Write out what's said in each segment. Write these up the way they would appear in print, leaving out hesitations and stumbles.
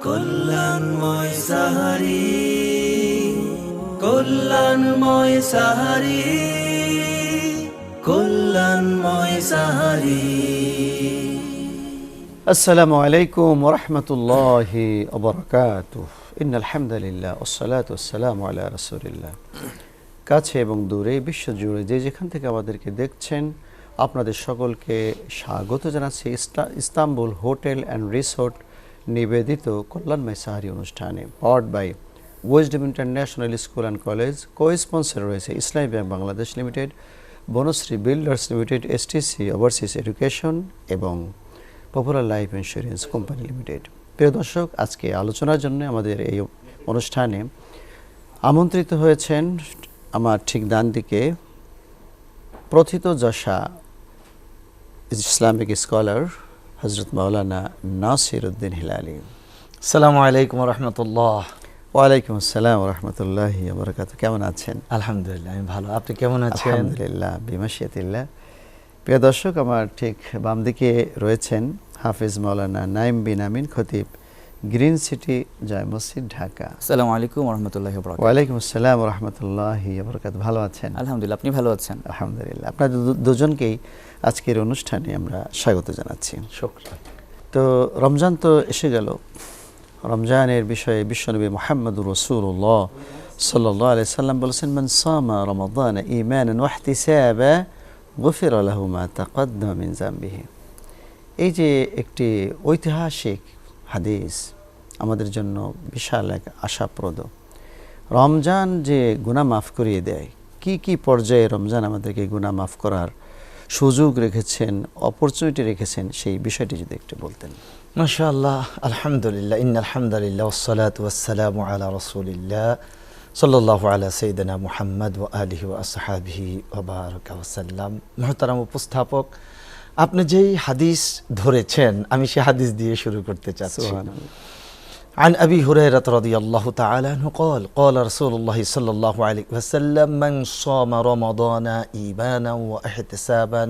কল্যাণময় সাহারি, কল্যাণময় সাহারি, কল্যাণময় সাহারি। আসসালামু আলাইকুম ওয়া রাহমাতুল্লাহি ওয়া বারাকাতুহু। ইন্নাল হামদালিল্লাহ ওয়াসসালাতু ওয়াসসালামু আলা রাসূলিল্লাহ। কাছে এবং দূরে বিশ্বজুড়ে যে যেখান থেকে আমাদেরকে দেখছেন, আপনাদের সকলকে স্বাগত জানাচ্ছি ইস্তাম্বুল হোটেল অ্যান্ড রিসোর্ট নিবেদিত কল্যাণময় সাহারি অনুষ্ঠানে। Powered by wisdom international school and college. Cosponsor রয়েছে Islami bank Bangladesh limited, Banasree builders limited, STC overseas education এবং popular life insurance company limited. প্রিয় দর্শক, আজকে আলোচনার জন্য আমাদের এই অনুষ্ঠানে আমন্ত্রিত হয়েছেন আমার ঠিক ডান দিকে প্রথিতযশা ইসলামিক স্কলার হযরত মাওলানা নাসির উদ্দিন হিলালি। আসসালামু আলাইকুম রহমতুল্লাহ। ওয়ালাইকুম আসসালাম রহমতুল্লাহি ওয়া বারাকাতুহু। কেমন আছেন? আলহামদুলিল্লাহ, আমি ভালো। আপনি কেমন আছেন? আলহামদুলিল্লাহ বিমাশিয়াতিল্লাহ। প্রিয় দর্শক, আমার ঠিক বাম দিকে রয়েছেন হাফিজ মাওলানা নাইম বিন আমিন খতিব, গ্রিন সিটি জামে মসজিদ, ঢাকা। আসসালামু আলাইকুম ওয়া রাহমাতুল্লাহি ওয়া বারাকাতুহু। ওয়ালাইকুম আসসালাম ওয়া রাহমাতুল্লাহি ওয়া বারাকাতুহু। ভালো আছেন? আলহামদুলিল্লাহ, আপনি ভালো আছেন? আলহামদুলিল্লাহ। আপনাদের দুজনকেই আজকের অনুষ্ঠানে আমরা স্বাগত জানাচ্ছি। শুকরিয়া। তো রমজান তো এসে গেল। রমজানের বিষয়ে বিশ্বনবী মুহাম্মদুর রাসূলুল্লাহ সাল্লাল্লাহু আলাইহি সাল্লাম বলেছেন, মান সামা রমাদান ঈমানান ওয়া ইহতিসাবা গুফিরা লাহু মা তাকাদ্দামা মিন যামবিহি। এই যে একটি ঐতিহাসিক হাদিস, আমাদের জন্য বিশাল এক আশাপ্রদ। রমজান যে গুনাহ মাফ করিয়ে দেয়, কি কি পর্যায়ে রমজান আমাদেরকে গুনাহ মাফ করার সুযোগ রেখেছেন, অপরচুনিটি রেখেছেন, সেই বিষয়টি যদি একটু বলতেন। মাশাআল্লাহ, আলহামদুলিল্লাহ, ইন্নাল হামদালিল্লাহ ওয়াসসালাতু ওয়াসসালামু আলা রাসূলিল্লাহ সাল্লাল্লাহু আলা সাইয়্যিদিনা মুহাম্মদ ওয়া আলিহি ওয়া আসহাবিহি ওয়া বারাকা ওয়া সাল্লাম। মুহতারাম উপস্থাপক, আপনি যেই হাদিস ধরেছেন, আমি সেই হাদিস দিয়ে শুরু করতে চাচ্ছি। عن أبي هريرة رضي الله تعالى عنه قال قال رسول الله صلى الله عليه وسلم من صام رمضان إيمانا واحتسابا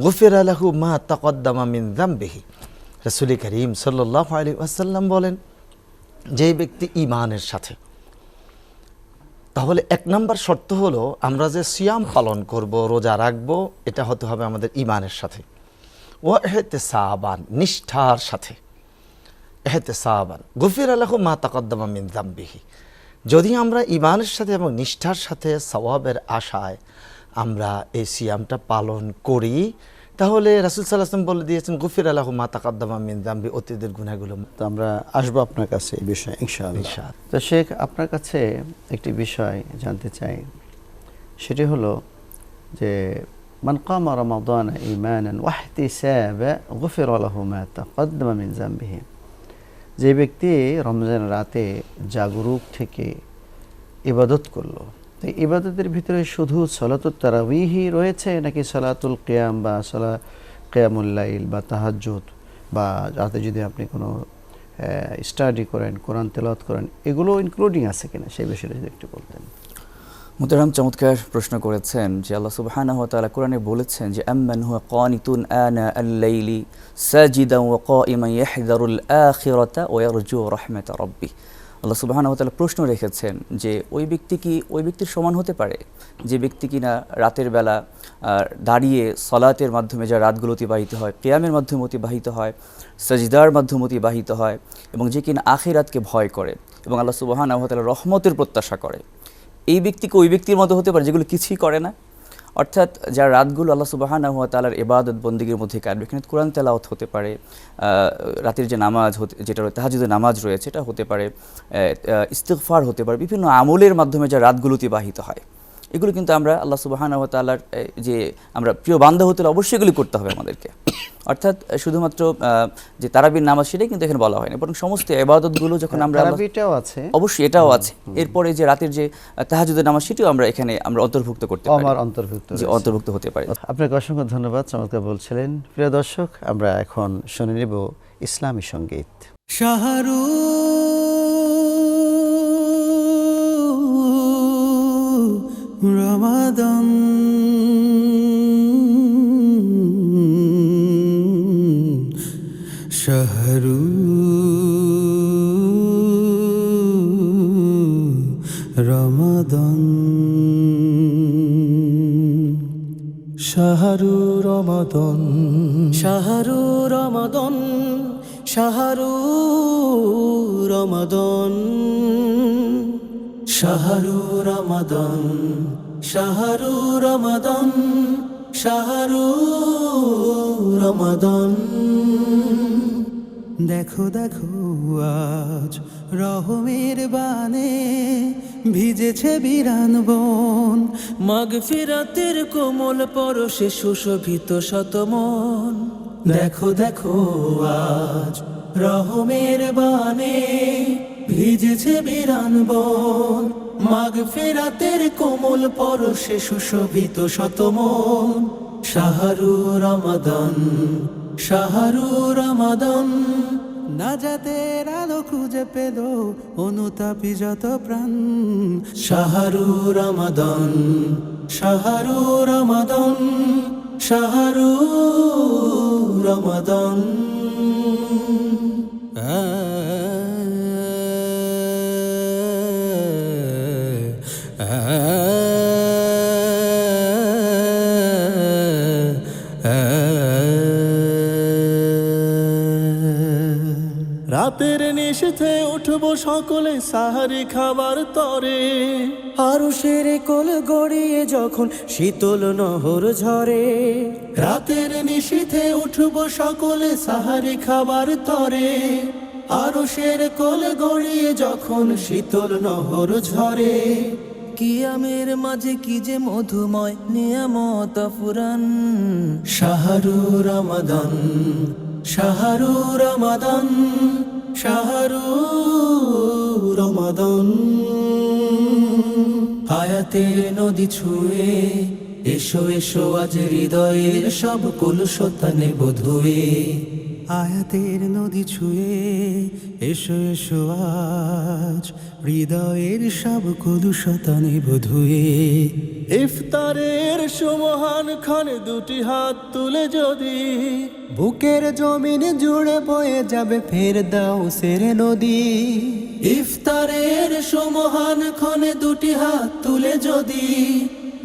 غفر له ما تقدم من ذنبه। রাসূল করিম সাল্লাল্লাহু আলাইহি ওয়াসাল্লাম বলেন, যে ব্যক্তি ঈমানের সাথে, তাহলে এক নম্বর শর্ত হলো আমরা যে সিয়াম পালন করব, রোজা রাখবো, এটা হতে হবে আমাদের ঈমানের সাথে। ওয়া ইহতিসাবান, নিষ্ঠার সাথে। ইহতিসাবান গুফিরা লাহু মা তাকাদ্দামা মিন যামবিহি। যদি আমরা ঈমানের সাথে এবং নিষ্ঠার সাথে সওয়াবের আশায় আমরা এই সিয়ামটা পালন করি, তাহলে রাসূল সাল্লাল্লাহু আলাইহি ওয়াসাল্লাম বলে দিয়েছেন, গুফিরা লাহু মা তাকাদ্দামা মিন যামবি, অতীতের গুনাহগুলো। তো আমরা আসবো আপনার কাছে এই বিষয়ে ইনশাআল্লাহ। তো শেখ, আপনার কাছে একটি বিষয় জানতে চাই, সেটি হলো যে মান কামা রমাদান ঈমানান ওয়া ইহতিসাবা গুফিরা লাহু মা তাকাদ্দামা মিন যামবিহি। যে ব্যক্তি রমজান রাতে জাগরুক থেকে ইবাদত করলো, তো ইবাদতের ভিতরে শুধু সালাতুত তারাবিহি রয়েছে, নাকি সালাতুল কিয়াম বা কিয়ামুল লাইল বা তাহাজ্জুদ, বা রাতে যদি আপনি কোনো স্টাডি করেন, কোরআন তেলাওয়াত করেন, এগুলো ইনক্লুডিং আছে কিনা, সেই বিষয়ে যদি একটু বলতেন। মুহতারাম, চমৎকার প্রশ্ন করেছেন। যে আল্লাহ সুবহানাহু ওয়া তাআলা কোরআনে বলেছেন যে আম্মান হুয়া কানিতুন আনা আল-লাইলি সাজিদান ওয়া কাইমান ইয়াহযারুল আখিরাতা ওয়া ইয়ারজু রাহমাতা রাব্বিহ। আল্লাহ সুবহানাহু ওয়া তাআলা প্রশ্ন রেখেছেন যে ওই ব্যক্তি কি ওই ব্যক্তির সমান হতে পারে যে ব্যক্তি কিনা রাতের বেলা দাঁড়িয়ে সালাতের মাধ্যমে যা রাতগুলো অতিবাহিত হয়, কিয়ামের মাধ্যমে অতিবাহিত হয়, সাজদার মাধ্যমে অতিবাহিত হয়, এবং যে কিনা আখিরাতকে ভয় করে এবং আল্লাহ সুবহানাহু ওয়া তাআলা রহমতের প্রত্যাশা করে, এই ব্যক্তিকে ওই ব্যক্তির মতো হতে পারে যেগুলো কিছুই করে না। অর্থাৎ যার রাতগুলো আল্লাহ সুবহানাহু ওয়া তাআলার ইবাদত বন্দেগীর মধ্যে কাটবে, এখানে কোরআন তেলাওয়াত হতে পারে, রাতের যে নামাজ যেটা তাহাজ্জুদের নামাজ রয়েছে এটা হতে পারে, ইস্তিগফার হতে পারে, বিভিন্ন আমলের মাধ্যমে যা রাতগুলো অতিবাহিত হয়, এগুলো কিন্তু আমরা আল্লাহ সুবহানাহু ওয়া তাআলার যে আমরা প্রিয় বান্দা হতে হলে অবশ্যই এগুলি করতে হবে আমাদেরকে। অর্থাৎ শুধুমাত্র যে তারাবির নামাজ সেটাই কিন্তু এখানে বলা হয় না, বরং সমস্ত ইবাদতগুলো যখন আমরা তারাবিটাও আছে, অবশ্যই এটাও আছে। এরপরে যে রাতের যে তাহাজ্জুদের নামাজ সেটাও আমরা এখানে আমরা অন্তর্ভুক্ত করতে পারি, অন্তর্ভুক্ত হতে পারে। আপনাকে অসংখ্য ধন্যবাদ, চমৎকার বলছিলেন। প্রিয় দর্শক, আমরা এখন শুনে নেব ইসলামী সঙ্গীত। শাহরু রমাদান শাহরু শাহরু রমাদান শাহরু রমাদান শাহরু রমাদান শাহরু রমাদান শাহরু রমাদান শাহরু রমাদান দেখো দেখো আজ রহমের বানে ভিজেছে বিরান বন মাগফিরাতের কোমল পরশে সুশোভিত শতমন দেখো দেখো আজ রহমের বানে ভিজেছে বিরান বন মাগফিরাতের কোমল পরশে সুশোভিত শতমন শাহরু রমাদান শাহরু রমাদান নাজাতের আলো খুঁজে পেল অনুতাপী যত প্রাণ শাহরু রমাদান শাহরু রমাদান শাহরু রমাদান রাতের নিশীথে উঠবো সকলে সাহারি খাবার তরে আরশের কোল গড়িয়ে যখন শীতল নহর ঝরে রাতের নিশীথে উঠবো সকলে সাহারি খাবার তরে আরশের কোল গড়িয়ে যখন শীতল নহর ঝরে কিয়ামের মাঝে কি যে মধুময় নিয়ামত ফুরান শাহরু রমাদান শাহরু রমাদান শাহরু রমাদান আয়াতের নদী ছুঁয়ে এসো এসো আজ হৃদয়ের সব কলুষতা নেব ধুয়ে আয়াতের নদী ছুঁয়ে এসো এসো আজ হৃদয়ের সব কলুষতা নেব ধুয়ে ইফতারের সুমহান ক্ষণে দুটি হাত তুলে যদি বুকের জমিন জুড়ে বয়ে যাবে ফেরদাউসের নদী ইফতারের সুমহান ক্ষণে দুটি হাত তুলে যদি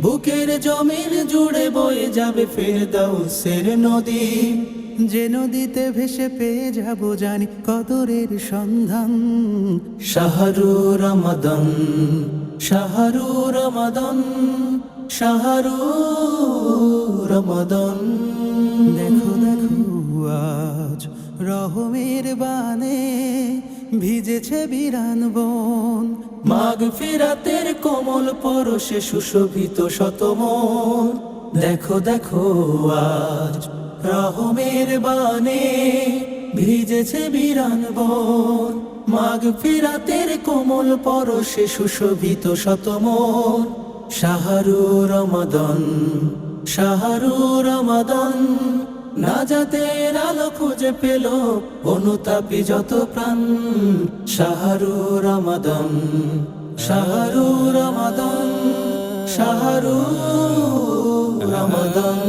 বুকের জমিন জুড়ে বয়ে যাবে ফেরদাউসের নদী যে নদীতে ভেসে পেয়ে যাব জানি কদরের সন্ধান শাহরু রমাদান শাহরু রমাদান শাহরু রমাদান দেখো দেখো আজ রহমের বানে ভিজেছে বিরান বন মাগফিরাতের কোমল পরশে সুশোভিত শতমন দেখো দেখো আজ রহমের বানে ভিজেছে বিরান বন মাগফিরাতের কোমল পরশে সুশোভিত শতমন শাহরু রমাদান শাহরু রমাদান নাজাতের আলো খুঁজে পেল অনুতাপী যত প্রাণ শাহরু রমাদান শাহরু রমাদান শাহরু রমাদান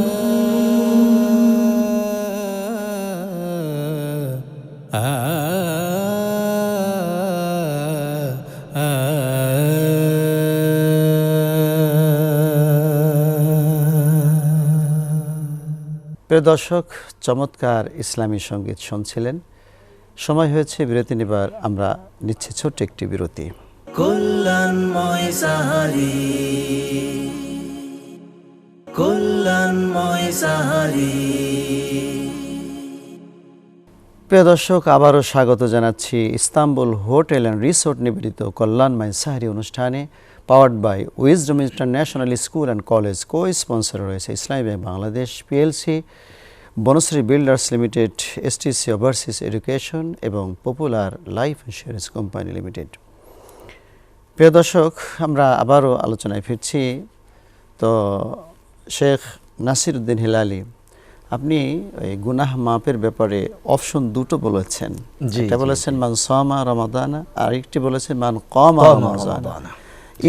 প্রিয় দর্শক, চমৎকার ইসলামী সঙ্গীত শুনছিলেন। সময় হয়েছে বিরতি নেবার। আমরা নিচ্ছি ছোট্ট একটি বিরতি। কল্যাণময় সাহারি কল্যাণময় সাহারি। প্রিয় দর্শক, আবারও স্বাগত জানাচ্ছি ইস্তাম্বুল হোটেল অ্যান্ড রিসোর্ট নিবেদিত কল্যাণময় সাহারি অনুষ্ঠানে, powered by wisdom international school and college. Cosponsor রয়েছে Islami bank Bangladesh PLC, Banasree builders limited, STC overseas education এবং popular life insurance company limited. প্রিয় দর্শক, আমরা আবারও আলোচনায় ফিরছি। তো শেখ নাসিরউদ্দিন হিলালি, আপনি ওই গুনাহ মাপের ব্যাপারে অপশন দুটো বলেছেন। একটা বলেছেন মান সামা রমাদানা, আর একটি বলেছেন মান কামা রমাদানা।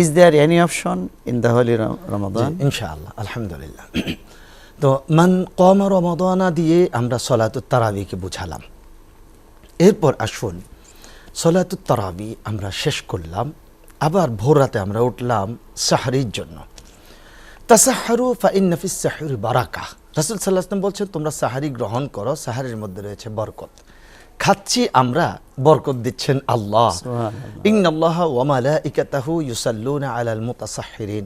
Is there any option in the holy Ramadan? ইনশাআল্লাহ, আলহামদুলিল্লাহ। তো মান কামা রমাদানা দিয়ে আমরা সলাতুত তারাবিকে বুঝালাম। এরপর আসুন, সলাতুত তারাবি আমরা শেষ করলাম, আবার ভোর রাতে আমরা উঠলাম সাহরির জন্য। তাসাহহারু ফাইন্না ফিস সাহরি বারাকা। রাসূল সাল্লাল্লাহু আলাইহি ওয়াসাল্লাম বলছেন, তোমরা সাহারি গ্রহণ করো, সাহারির মধ্যে রয়েছে বরকত। খাচ্ছি আমরা, বরকত দিচ্ছেন আল্লাহ। ইন্নাল্লাহা ওয়া মালাইকাতাহু ইউসাল্লুনা আলাল মুতাসাহহিরিন।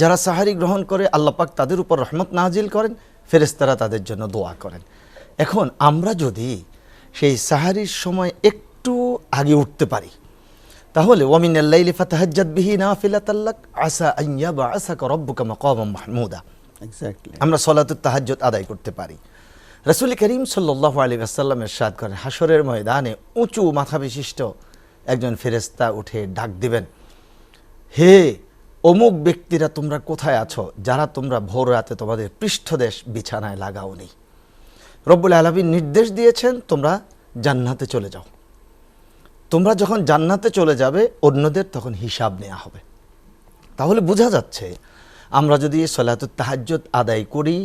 যারা সাহারি গ্রহণ করে আল্লাহ পাক তাদের উপর রহমত নাজিল করেন, ফেরেশতারা তাদের জন্য দোয়া করেন। এখন আমরা যদি সেই সাহারির সময় একটু আগে উঠতে পারি, তাহলে ওয়ামিনাল লাইলি ফাতাহাজ্জাদ বিহি নাফিলাতাল লাক আসা আন ইয়াবআসাকা রাব্বুকা মাকামান মাহমুদা। এক্স্যাক্টলি। আমরা সলাতুত তাহাজ্জুদ আদায় করতে পারি। রাসূল করিম সাল্লাল্লাহু আলাইহি ওয়াসাল্লাম ইরশাদ করেন, হাসরের ময়দানে উঁচু মাথা বিশিষ্ট একজন ফেরেশতা উঠে ডাক দিবেন, হে অমুক ব্যক্তিরা, তোমরা কোথায় আছো যারা তোমরা ভোর রাতে তোমাদের পৃষ্ঠদেশ বিছানায় লাগাওনি? রব্বুল আলামিন নির্দেশ দিয়েছেন তোমরা জান্নাতে চলে যাও। তোমরা যখন জান্নাতে চলে যাবে, অন্যদের তখন হিসাব নেওয়া হবে। তাহলে বোঝা যাচ্ছে আমরা যদি সলাতুত তাহাজ্জুদ আদায় করি,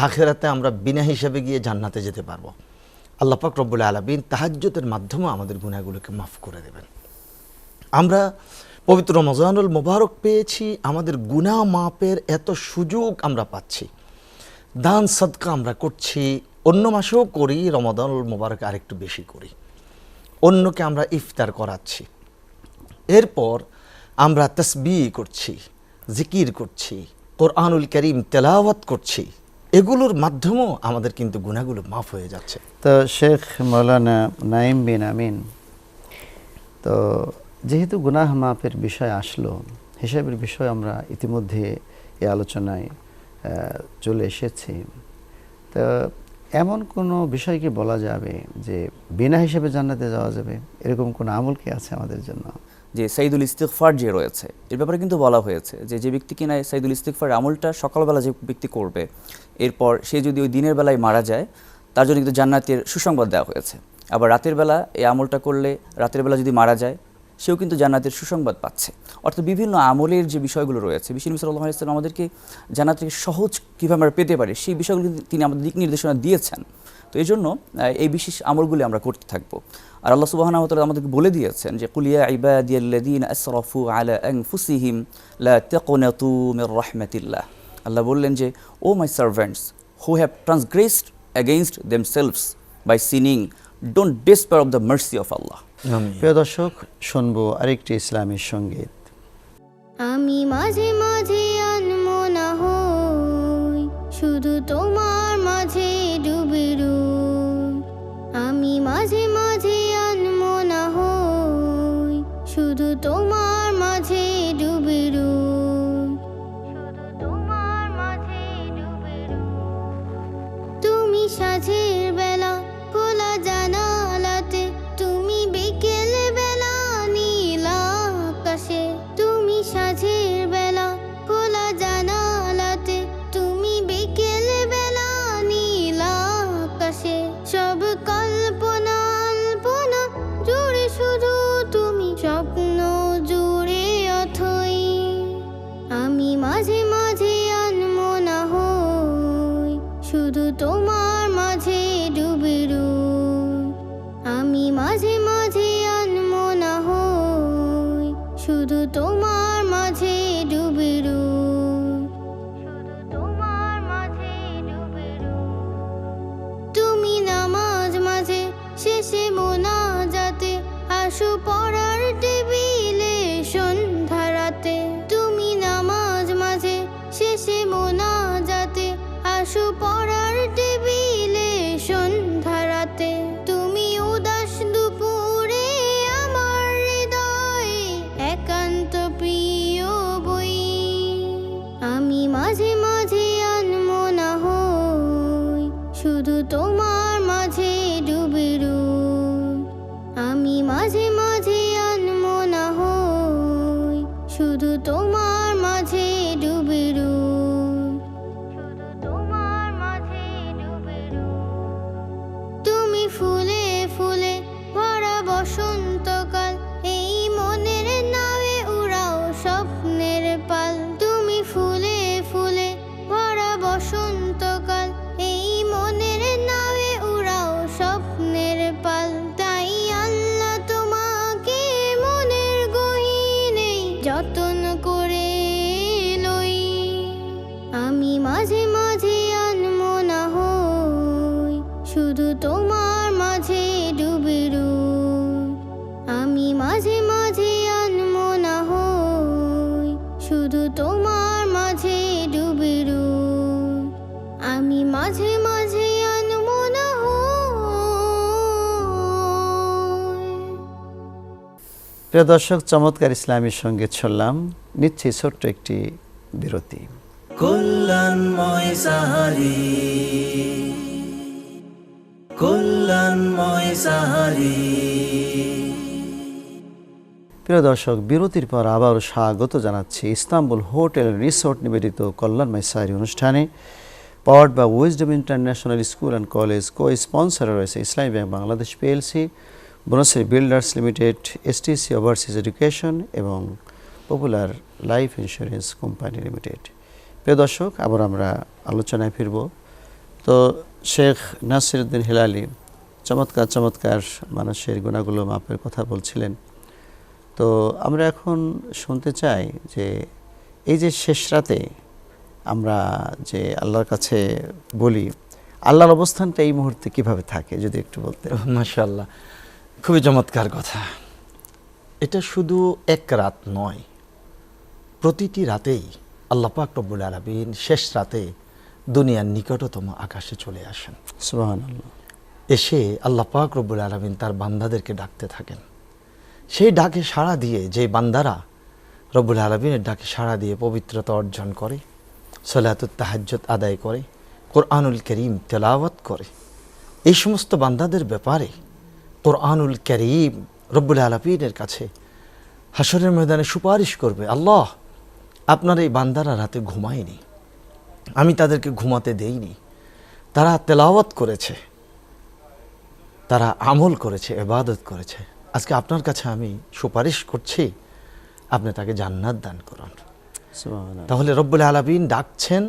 আখিরাতে আমরা বিনা হিসাবে গিয়ে জান্নাতে যেতে পারবো। আল্লাহ পাক রব্বুল আলামিন তাহাজ্জুদের মাধ্যমে আমাদের গুনাহগুলোকে মাফ করে দেবেন। আমরা পবিত্র রমজানুল মুবারক পেয়েছি, আমাদের গুনাহ মাপের এত সুযোগ আমরা পাচ্ছি। দান সদকা আমরা করছি, অন্য মাসেও করি, রমজানুল মুবারক আরেকটু বেশি করি। অন্যকে আমরা ইফতার করাচ্ছি, এরপর আমরা তাসবিহ করছি, জিকির করছি, কোরআনুল কারীম তেলাওয়াত করছি। এগুলোর মাধ্যমেও আমাদের কিন্তু গুনাহগুলো মাফ হয়ে যাচ্ছে। তো শেখ মাওলানা নাঈম বিন আমিন, তো যেহেতু গুনাহ মাপের বিষয় আসলো, হিসাবের বিষয় আমরা ইতিমধ্যে এই আলোচনায় চলে এসেছি, তো এমন কোনো বিষয় কি বলা যাবে যে বিনা হিসাবে জান্নাতে যাওয়া যাবে? এরকম কোনো আমল কি আছে আমাদের জন্য? যে সাইদুল ইস্তিগফার যে রয়েছে, এর ব্যাপারে কিন্তু বলা হয়েছে যে যে ব্যক্তি কিনা সাইদুল ইস্তিগফার আমলটা সকালবেলা যে ব্যক্তি করবে, এরপর সে যদি ওই দিনের বেলায় মারা যায়, তার জন্য কিন্তু জান্নাতের সুসংবাদ দেওয়া হয়েছে। আবার রাতের বেলা এই আমলটা করলে, রাতের বেলা যদি মারা যায়, সেও কিন্তু জান্নাতের সুসংবাদ পাচ্ছে। অর্থাৎ বিভিন্ন আমলের যে বিষয়গুলো রয়েছে, বিশ্বনবী সাল্লাল্লাহু আলাইহি ওয়াসাল্লাম আমাদেরকে জান্নাতকে সহজ কীভাবে আমরা পেতে পারি, সেই বিষয়গুলো তিনি আমাদের দিক নির্দেশনা দিয়েছেন। তো এই জন্য এই বিশেষ আমলগুলি আমরা করতে থাকবো। আর আল্লাহ সুবহানাহু ওয়া তাআলা আমাদেরকে বলে দিয়েছেন যে কুল ইয়া ইবাদিয়াল্লাযীনা আসরাফু আলা আনফুসিহিম লা তাকনাতু মির রাহমাতিল্লাহ। আল্লাহ বললেন যে, O my servants who have transgressed against themselves by sinning, don't despair of the mercy of Allah. প্রিয় দর্শক, শুনবো আরেকটি ইসলামী সঙ্গীত। আমি মাঝে মাঝে আনমনা হই, শুধু তোমার মাঝে ডুবে রই। আমি মাঝে মাঝে আনমনা হই, শুধু তোমার মাঝে ডুবে রই। শুধু তোমার মাঝে ডুবে রই। তুমি সাঁঝের বেলা খোলা জানালাতে, তুমি বিকেল বেলা নীল আকাশে। তুমি সাঁঝের বেলা খোলা জানালাতে, তুমি বিকেল বেলা নীল আকাশে। সব কল্পনা আল্পনা জুড়ে শুধু তুমি, স্বপ্ন জুড়ে অথই। আমি মাঝে মাঝে আনমনা হই, শুধু তোমার মাঝে ডুবে রই। আমি মাঝে মাঝে আনমনা হই, শুধু তোমার মাঝে ডুবে রই। শুধু তোমার মাঝে ডুবে রই। তুমি নামাজ মাঝে শেষে মোনাজাতে, আসো পড়ার টেবিলে সন্ধ্যা রাতে। তুমি নামাজ মাঝে শেষে মোনাজাতে, আসো পড়ার টেবিলে সন্ধ্যা রাতে। তুমি উদাস দুপুরে আমার হৃদয়ে একান্ত প্রিয় বই। আমি মাঝে মাঝে আনমনা হই, শুধু তোমার মাঝে ডুবে রই। আমি মাঝে মাঝে আনমনা হই, শুধু তোমার মাঝে ডুবে রই। শুধু তোমার মাঝে ডুবে রই। তুমি ফুলে ফুলে ভরা বসন্তকাল, এই মনের নামে উড়াও স্বপ্নের পাল। তুমি ফুলে ফুলে ভরা বসন্তকাল, এই মনের নামে উড়াও স্বপ্নের পাল। তাই আল্লাহ তোমাকে প্রিয় দর্শক, চমৎকার ইসলামী সঙ্গীত শুনলাম। নিচ্ছি ছোট্ট একটি বিরতি। কল্যাণময় সাহারি, কল্যাণময় সাহারি। প্রিয় দর্শক, বিরতির পর আবারও স্বাগত জানাচ্ছি ইস্তাম্বুল হোটেল রিসোর্ট নিবেদিত কল্যাণময় সাহারি অনুষ্ঠানে। Powered by wisdom international school and college, cosponsor রয়েছে Islami bank Bangladesh PLC, Banasree builders limited, STC overseas education এবং popular life insurance company limited. প্রিয় দর্শক, আবার আমরা আলোচনায় ফিরব। তো শেখ নাসিরউদ্দিন হিলালি চমৎকার চমৎকার মানুষের গুণাগুলো মাপের কথা বলছিলেন। তো আমরা এখন শুনতে চাই যে এই যে শেষ রাতে আমরা যে আল্লাহর কাছে বলি, আল্লাহর অবস্থানটা এই মুহূর্তে কিভাবে থাকে যদি একটু বলতেন। মাশাআল্লাহ, খুবই চমৎকার কথা। এটা শুধু এক রাত নয়, প্রতিটি রাতেই আল্লাহ পাক রব্বুল আলামিন শেষ রাতে দুনিয়ার নিকটতম আকাশে চলে আসেন। সুবহানাল্লাহ। এসে আল্লাহ পাক রব্বুল আলামিন তার বান্দাদেরকে ডাকতে থাকেন। সেই ডাকে সাড়া দিয়ে যে বান্দারা রব্বুল আলামিনের ডাকে সাড়া দিয়ে পবিত্রতা অর্জন করে, সালাতুত তাহাজ্জুদ আদায় করে, কোরআনুল কারীম তেলাওয়াত করে, এই সমস্ত বান্দাদের ব্যাপারে কোরআনুল কারীম রব্বুল আলামিনের কাছে হাশরের ময়দানে সুপারিশ করবে, আল্লাহ আপনার এই বান্দারা রাতে ঘুমায়নি, আমি তাদেরকে ঘুমাতে দেইনি, তারা তেলাওয়াত করেছে, তারা আমল করেছে, ইবাদত করেছে, আজকে আপনার কাছে আমি সুপারিশ করছি, আপনি তাকে জান্নাত দান করুন। সুবহানাল্লাহ। তাহলে রব্বুল আলামিন ডাকছেন,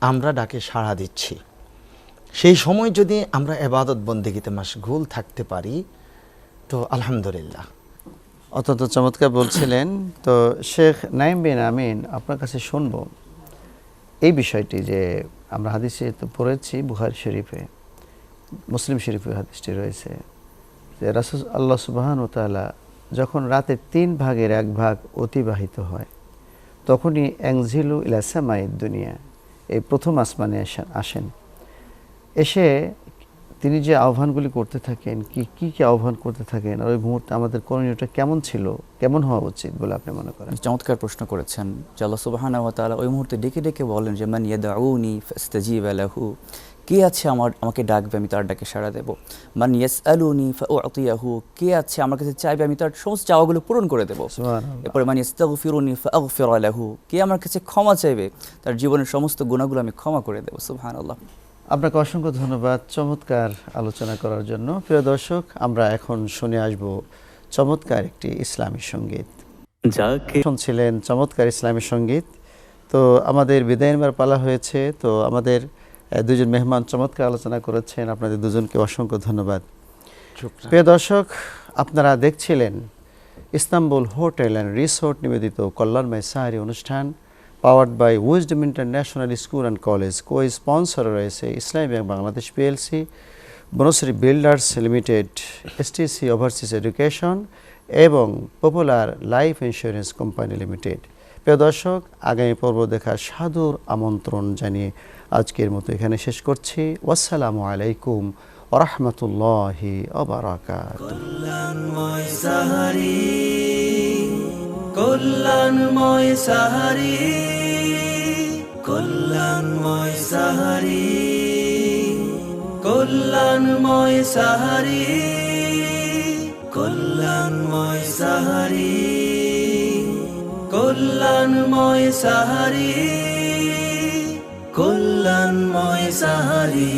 আমরা ডাকে সাড়া দিচ্ছি। সেই সময় যদি আমরা ইবাদত বন্দেগীতে মাশগুল থাকতে পারি তো আলহামদুলিল্লাহ। অত্যন্ত চমৎকার বলছিলেন। তো শেখ নাঈম বিন আমিন, আপনার কাছে শুনবো এই বিষয়টি যে আমরা হাদিসে তো পড়েছি, বুখারী শরীফে, মুসলিম শরীফে হাদিসটি রয়েছে যে রাসূল আল্লাহ সুবহানাহু ওয়া তাআলা যখন রাতের 3 ভাগের 1 ভাগ অতিবাহিত হয় তখনই এনজিলু ইলা সামাইদ দুনিয়া, এই প্রথম আসমানে আসেন। এসে তিনি যে আহ্বানগুলি করতে থাকেন, কি আহ্বান করতে থাকেন, আর ওই মুহূর্তে আমাদের করণীয়টা কেমন ছিল, কেমন হওয়া উচিত বলে আপনি মনে করেন? চমৎকার প্রশ্ন করেছেন যে আল্লাহ সুবহানাহু ওয়া তাআলা ওই মুহূর্তে ডেকে ডেকে বলেন যে মান ইয়াদউনি ফাস্তাজিব লাহু, কে আছে আমাকে ডাকবে আমি তার ডাকে সাড়া দেব। মান ইয়াসআলুনি ফাউতিয়াহু, কে আছে আমার কাছে চাইবে আমি তার সমস্ত চাওয়াগুলো পূরণ করে দেব। সুবহানাল্লাহ। এরপরে মান ইস্তাগফিরুনি ফাগফির লাহু, কে আমার কাছে ক্ষমা চাইবে তার জীবনের সমস্ত গুনাহগুলো আমি ক্ষমা করে দেব। সুবহানাল্লাহ। আপনাকে অসংখ্য ধন্যবাদ চমৎকার আলোচনা করার জন্য। প্রিয় দর্শক, আমরা এখন শুনে আসব চমৎকার একটি ইসলামী সঙ্গীত। শুনছিলেন চমৎকার ইসলামী সঙ্গীত। তো আমাদের বিদায় নেবার পালা হয়েছে। তো আমাদের দুজন মেহমান চমৎকার আলোচনা করেছেন, আপনাদের দুজনকে অসংখ্য ধন্যবাদ। প্রিয় দর্শক, আপনারা দেখছিলেন ইস্তাম্বুল হোটেল অ্যান্ড রিসোর্ট নিবেদিত কল্যাণময় সাহারি অনুষ্ঠান, powered by wisdom international school and college, cosponsor রয়েছে Islami bank Bangladesh PLC, Banasree builders limited, STC overseas education এবং popular life insurance company limited. প্রিয় দর্শক, আগামী পর্ব দেখার সাদর আমন্ত্রণ জানিয়ে আজকের মতো এখানে শেষ করছি। ওয়াসসালামু আলাইকুম ওয়া রাহমাতুল্লাহি ওয়া বারাকাতুহু। কল্যাণময় সাহারি, কল্যাণময় সাহারি, কল্যাণময় সাহারি, কল্যাণময় সাহারি, কল্যাণময় সাহারি, কল্যাণময় সাহারি, কল্যাণময় সাহারি।